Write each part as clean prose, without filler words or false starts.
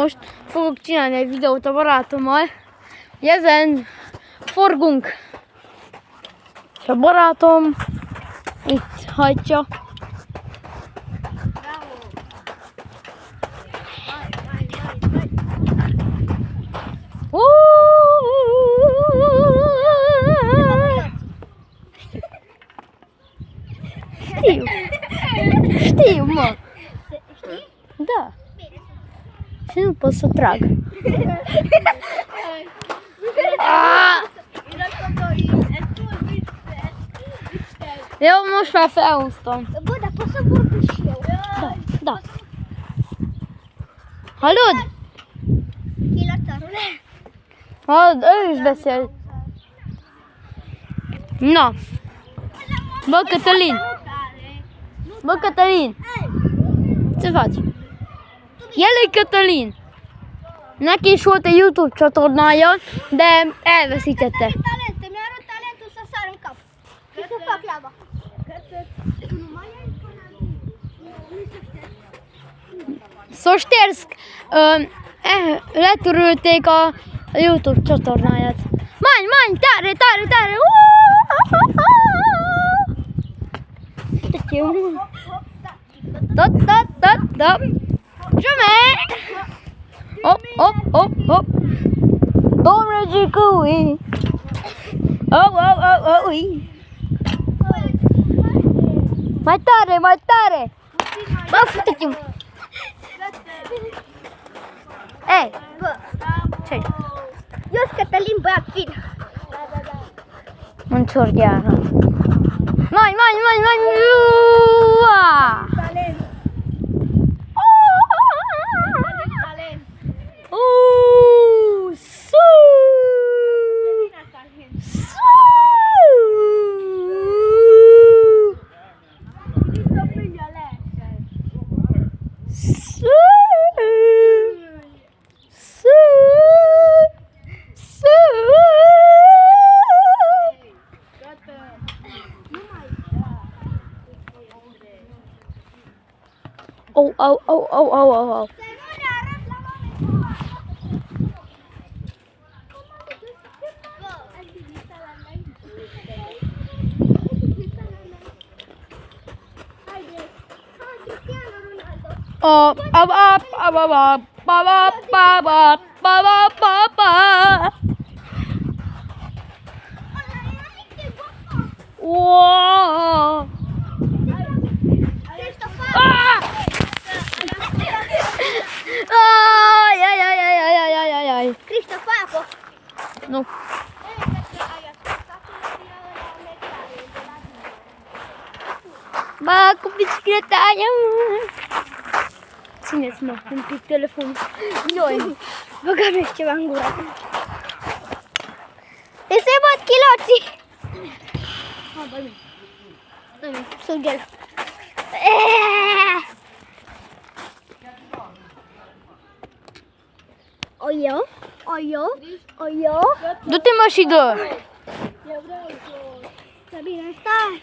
most fogok csinálni egy videót a barátommal. Ezen forgunk. És a barátom itt hagyja. Știu, mă. Da. Și nu pot să trag. Eu nu știu la fel Winston. Bă, dar pot să vorbesc și eu. Da. Salut! Chilatarule. Își beszél. Na. Bă, Cătălin. Bă, Cătălin. Ce faci? El e Cătălin. Neki is volt egy YouTube csatornája, de elveszítette. Talente, mi-a talentul să sar în cap. Și să fac lava. Să șterg. Letörölték a YouTube csatornáját. Menj, tare! Da. Zsöme! Hop! Domnule Gicui! Mai tare! Bă, fute-te! Ei! Bă, Ce-i? eu sunt Cătălin, băiat fin. Un ciorgheară. Mai! Talent. Au. Wow! Ai. Cristofa a fost. Nu. Ba, cu bicicleta aia. Țineți-mă un pic telefonul. Noi. Băgăm ceva în gură. Deci se bat chiloții. Sunt gel. O eu. Du-te mă și dă. Sabine, stai.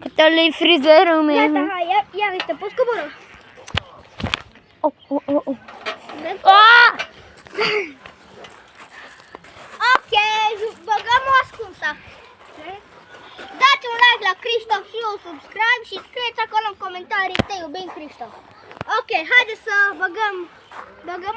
Cătălin frizerul meu. Gata, hai, ia uite, poți coboră. Ok, băgăm o ascunsa. Dați un like la Cristof și un subscribe și scrieți acolo în comentarii, te iubim Cristof. Ok, haideți să băgăm